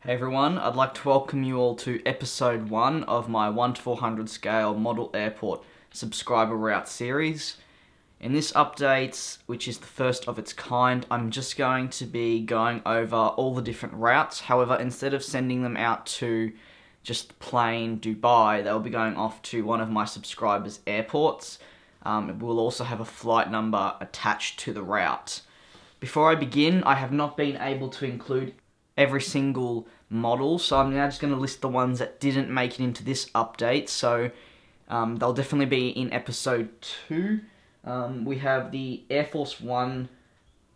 Hey everyone, I'd like to welcome you all to episode 1 of my 1 to 400 scale model airport subscriber route series. In this update, which is the first of its kind, I'm just going to be going over all the different routes. However, instead of sending them out to just plain Dubai, they'll be going off to one of my subscribers' airports. We'll also have a flight number attached to the route. Before I begin, I have not been able to include every single model, so I'm now just going to list the ones that didn't make it into this update. So they'll definitely be in episode 2. We have the Air Force One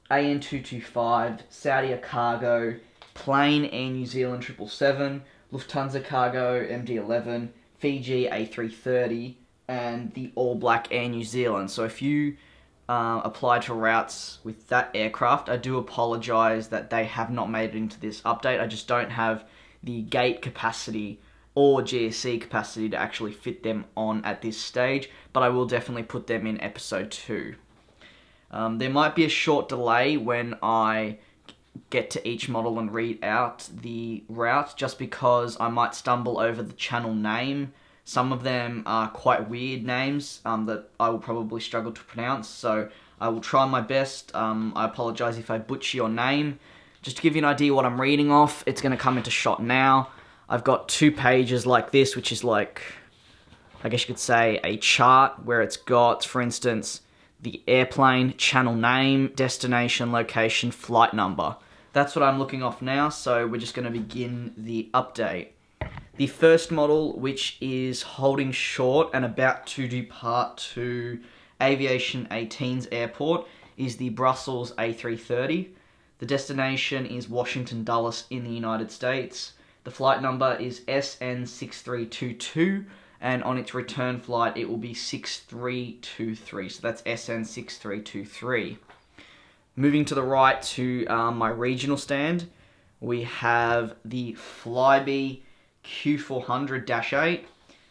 AN225, Saudia Cargo, Plain Air New Zealand 777, Lufthansa Cargo MD11, Fiji A330, and the All Black Air New Zealand. So if you applied to routes with that aircraft, I do apologise that they have not made it into this update. I just don't have the gate capacity or GSC capacity to actually fit them on at this stage, but I will definitely put them in episode 2. There might be a short delay when I get to each model and read out the route, just because I might stumble over the channel name. Some of them are quite weird names that I will probably struggle to pronounce, so I will try my best. I apologise if I butcher your name. Just to give you an idea what I'm reading off, it's going to come into shot now. I've got 2 pages like this, which is like, I guess you could say, a chart where it's got, for instance, the airplane, channel name, destination, location, flight number. That's what I'm looking off now, so we're just going to begin the update. The first model, which is holding short and about to depart to Aviation 18's airport, is the Brussels A330. The destination is Washington Dulles in the United States. The flight number is SN6322, and on its return flight it will be 6323, so that's SN6323. Moving to the right to my regional stand, we have the Flybe Q400-8.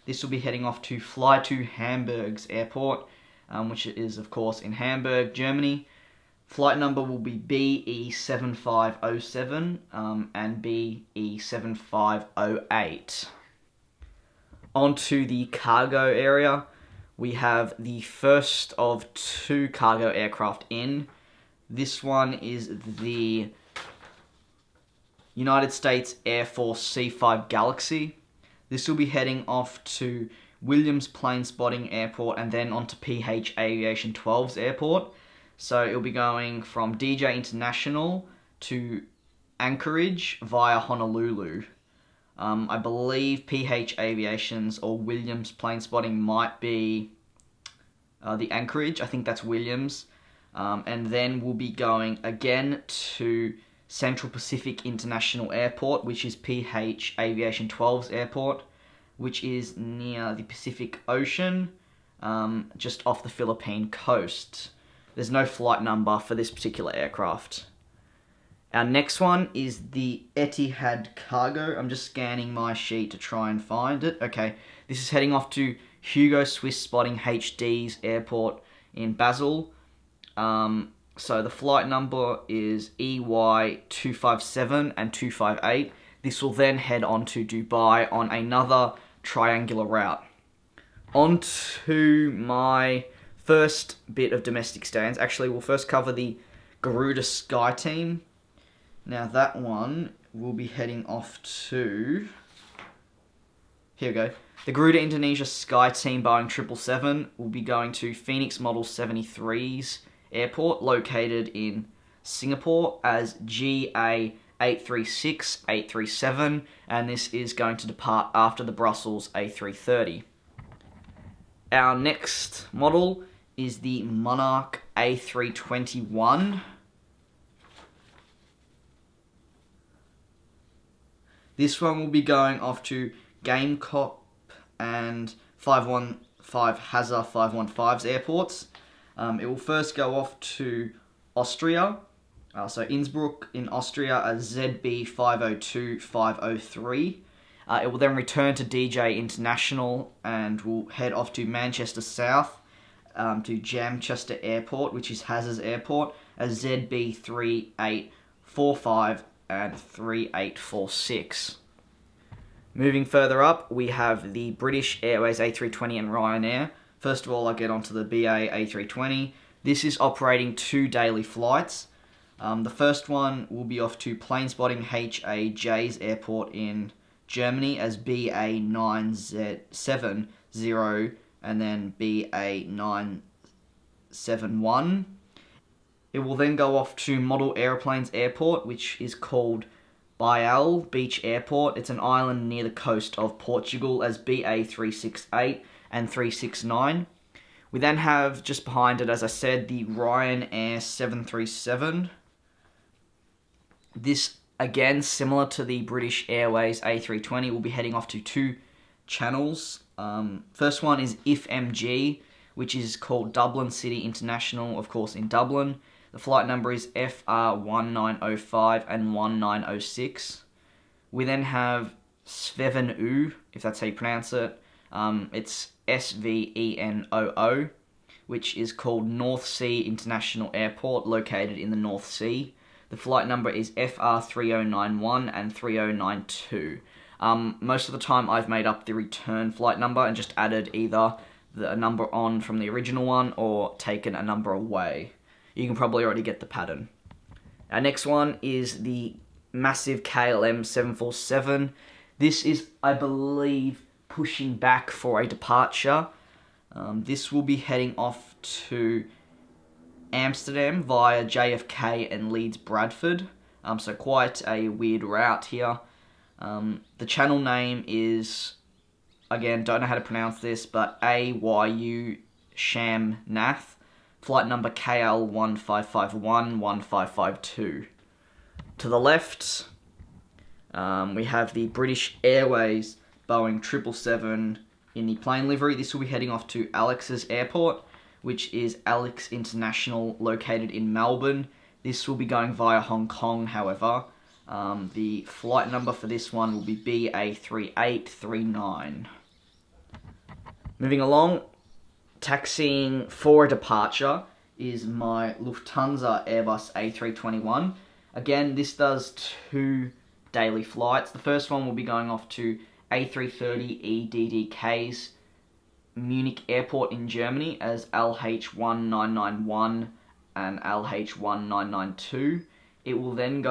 This will be heading off to Fly to Hamburg's airport, which is of course in Hamburg, Germany. Flight number will be BE7507 and BE7508. Onto the cargo area, we have the first of 2 cargo aircraft in. This one is the United States Air Force C-5 Galaxy. This will be heading off to Williams Plane Spotting Airport and then onto PH Aviation 12's airport. So it'll be going from DJ International to Anchorage via Honolulu. I believe PH Aviation's or Williams Plane Spotting might be the Anchorage. I think that's Williams. And then we'll be going again to Central Pacific International Airport, which is PH Aviation 12's airport, which is near the Pacific Ocean, just off the Philippine coast. There's no flight number for this particular aircraft. Our next one is the Etihad Cargo. I'm just scanning my sheet to try and find it. Okay, this is heading off to Hugo Swiss Spotting HD's airport in Basel. So the flight number is EY257 and 258. This will then head on to Dubai on another triangular route. On to my first bit of domestic stands. Actually, we'll first cover the Garuda Sky Team. Now that one will be heading off to... Here we go. The Garuda Indonesia Sky Team Boeing 777 will be going to Phoenix Model 73's airport, located in Singapore, as GA836837, and this is going to depart after the Brussels A330. Our next model is the Monarch A321. This one will be going off to Gamecock and 515 Hazard 515's airports. It will first go off to Austria, so Innsbruck in Austria as ZB502503. It will then return to DJ International and will head off to Manchester South to Jamchester Airport, which is Hazard's airport, as ZB3845 and 3846. Moving further up, we have the British Airways A320 and Ryanair. First of all, I'll get onto the BA A320. This is operating 2 daily flights. The first one will be off to plane spotting HAJ's airport in Germany as BA970 and then BA971. It will then go off to Model Aeroplanes Airport, which is called Bial Beach Airport. It's an island near the coast of Portugal as BA368 and 369. We then have, just behind it, as I said, the Ryanair 737. This, again, similar to the British Airways A320, will be heading off to 2 channels. First one is IFMG, which is called Dublin City International, of course, in Dublin. The flight number is FR1905 and 1906. We then have Svevenu, if that's how you pronounce it. It's SVENOO, which is called North Sea International Airport, located in the North Sea. The flight number is FR3091 and 3092. Most of the time I've made up the return flight number and just added either the number on from the original one or taken a number away. You can probably already get the pattern. Our next one is the massive KLM 747. This is, I believe, pushing back for a departure. This will be heading off to Amsterdam via JFK and Leeds Bradford. So quite a weird route here. The channel name is, again, don't know how to pronounce this, but AYU Sham Nath. Flight number KL1551-1552. To the left, we have the British Airways Boeing 777 in the plane livery. This will be heading off to Alex's airport, which is Alex International, located in Melbourne. This will be going via Hong Kong, however. The flight number for this one will be BA3839. Moving along, taxiing for a departure is my Lufthansa Airbus A321. Again, this does 2 daily flights. The first one will be going off to A330 EDDK's Munich Airport in Germany as LH1991 and LH1992. It will then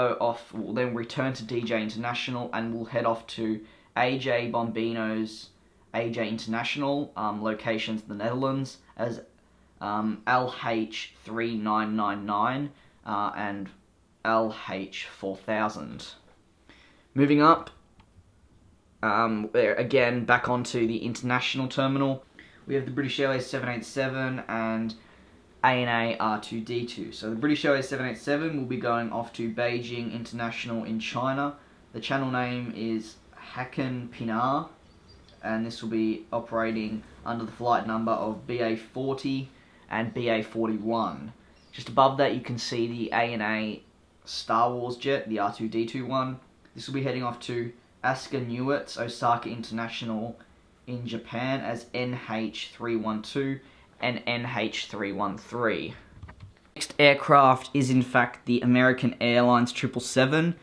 return to DJ International and will head off to AJ Bombino's AJ International, locations in the Netherlands, as LH3999 and LH4000. Moving up, again, back onto the international terminal, we have the British Airways 787 and ANA R2D2. So the British Airways 787 will be going off to Beijing International in China. The channel name is Hakan Pinar, and this will be operating under the flight number of BA40 and BA41. Just above that you can see the ANA Star Wars jet, the R2D2 one. This will be heading off to Asuka Newitt's Osaka International in Japan as NH312 and NH313. Next aircraft is in fact the American Airlines 777.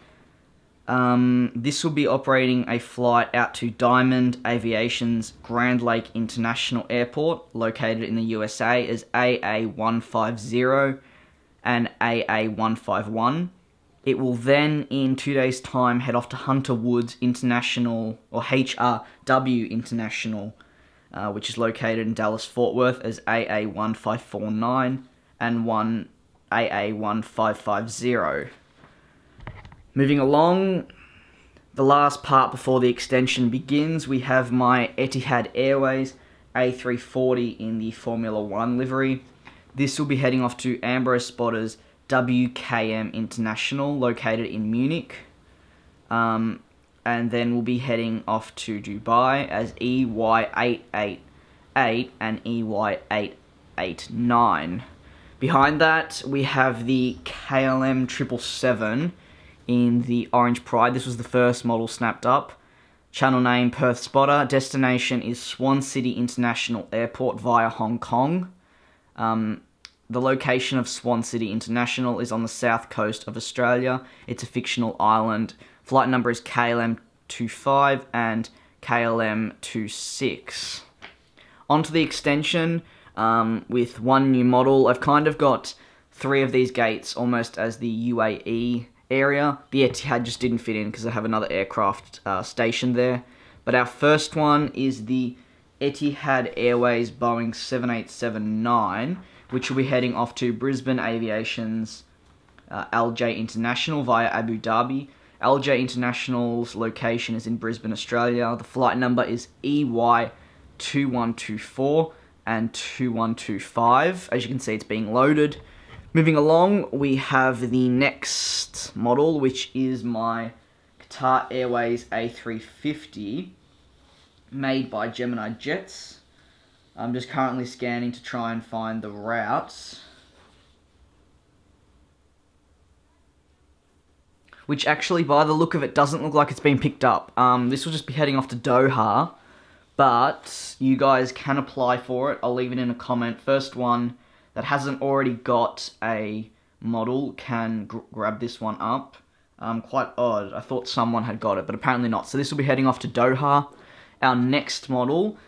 This will be operating a flight out to Diamond Aviation's Grand Lake International Airport, located in the USA, as AA150 and AA151. It will then, in 2 days' time, head off to Hunter Woods International, or HRW International, which is located in Dallas-Fort Worth, as AA1549 and AA1550. Moving along, the last part before the extension begins, we have my Etihad Airways A340 in the Formula 1 livery. This will be heading off to Ambrose Spotter's WKM International, located in Munich. And then we'll be heading off to Dubai as EY888 and EY889. Behind that, we have the KLM 777 in the Orange Pride. This was the first model snapped up. Channel name Perth Spotter. Destination is Swan City International Airport via Hong Kong. the location of Swan City International is on the south coast of Australia. It's a fictional island. Flight number is KLM25 and KLM26. Onto the extension with one new model. I've kind of got 3 of these gates almost as the UAE area. The Etihad just didn't fit in because I have another aircraft stationed there. But our first one is the Etihad Airways Boeing 7879, which will be heading off to Brisbane Aviation's LJ International via Abu Dhabi. LJ International's location is in Brisbane, Australia. The flight number is EY2124 and 2125. As you can see, it's being loaded. Moving along, we have the next model, which is my Qatar Airways A350, made by Gemini Jets. I'm just currently scanning to try and find the routes, which actually, by the look of it, doesn't look like it's been picked up. This will just be heading off to Doha, but you guys can apply for it. I'll leave it in a comment. First one that hasn't already got a model can grab this one up. Quite odd. I thought someone had got it, but apparently not. So this will be heading off to Doha. Our next model,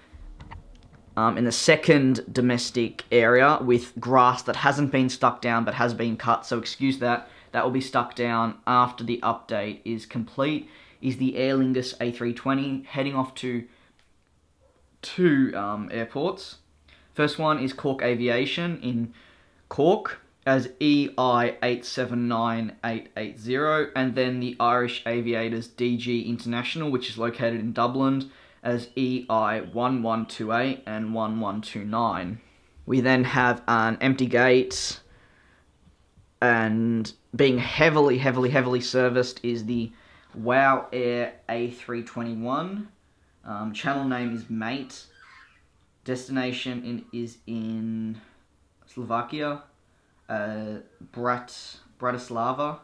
in the second domestic area with grass that hasn't been stuck down but has been cut, so excuse that. That will be stuck down after the update is complete, is the Aer Lingus A320, heading off to 2 airports. First one is Cork Aviation in Cork as EI879880, and then the Irish Aviators DG International, which is located in Dublin, as EI1128 and 1129. We then have an empty gate, and being heavily serviced is the WOW Air A321. Channel name is Mate. Destination is in Slovakia, Bratislava.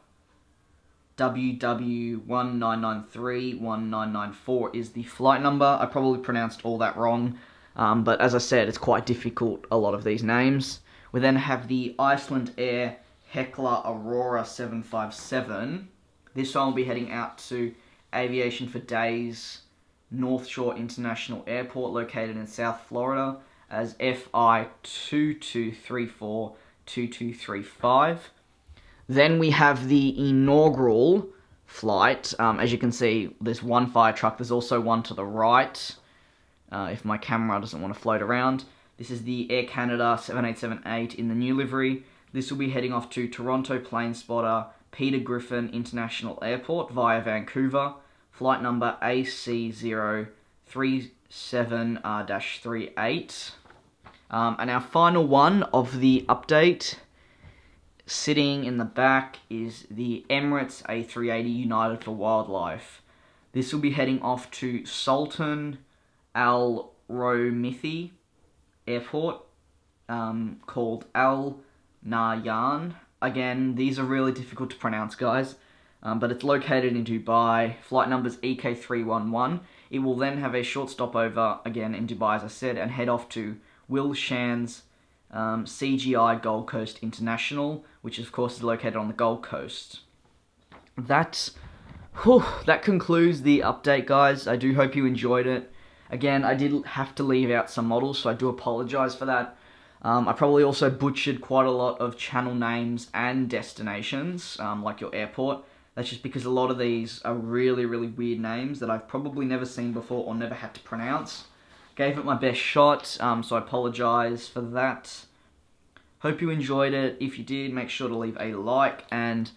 WW1993-1994 is the flight number. I probably pronounced all that wrong, but as I said, it's quite difficult, a lot of these names. We then have the Iceland Air Hekla Aurora 757. This one will be heading out to Aviation for Days North Shore International Airport, located in South Florida, as FI22342235. Then we have the inaugural flight. As you can see, there's one fire truck. There's also one to the right, if my camera doesn't want to float around. This is the Air Canada 7878 in the new livery. This will be heading off to Toronto Plane Spotter Peter Griffin International Airport via Vancouver. Flight number AC037-38. And our final one of the update, sitting in the back, is the Emirates A380 United for Wildlife. This will be heading off to Sultan Al Romithi Airport, called Al Nahyan. Again, these are really difficult to pronounce, guys. But it's located in Dubai. Flight number is EK311. It will then have a short stopover, again in Dubai, as I said, and head off to Will Shan's CGI Gold Coast International, which of course is located on the Gold Coast. That concludes the update, guys. I do hope you enjoyed it. Again, I did have to leave out some models, so I do apologise for that. I probably also butchered quite a lot of channel names and destinations, like your airport. That's just because a lot of these are really weird names that I've probably never seen before or never had to pronounce. Gave it my best shot, so I apologise for that. Hope you enjoyed it. If you did, make sure to leave a like, and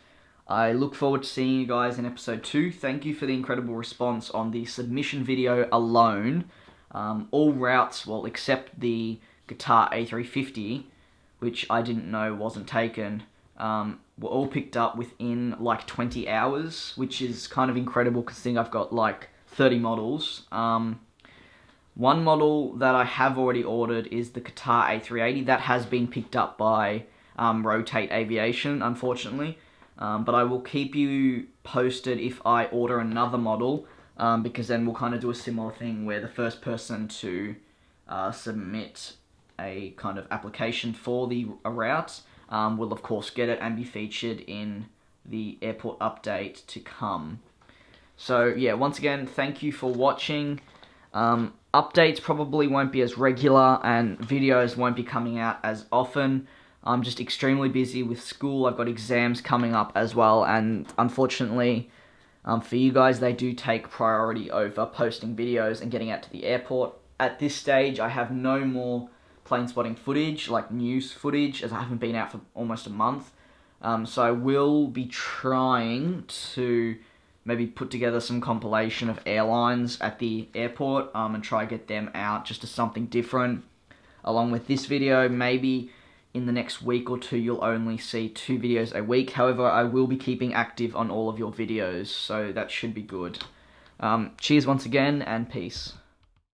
I look forward to seeing you guys in episode 2. Thank you for the incredible response on the submission video alone. All routes, well, except the Qatar A350, which I didn't know wasn't taken, were all picked up within like 20 hours, which is kind of incredible considering I've got like 30 models. One model that I have already ordered is the Qatar A380. That has been picked up by Rotate Aviation, unfortunately. But I will keep you posted if I order another model, because then we'll kind of do a similar thing where the first person to submit a kind of application for the route, will of course get it and be featured in the airport update to come. So yeah, once again, thank you for watching. Updates probably won't be as regular and videos won't be coming out as often. I'm just extremely busy with school. I've got exams coming up as well, and unfortunately, for you guys, they do take priority over posting videos and getting out to the airport. At this stage, I have no more plane spotting footage, like news footage, as I haven't been out for almost a month. So I will be trying to maybe put together some compilation of airlines at the airport and try to get them out just as something different. Along with this video, maybe in the next week or two, you'll only see 2 videos a week. However, I will be keeping active on all of your videos, so that should be good. Cheers once again, and peace.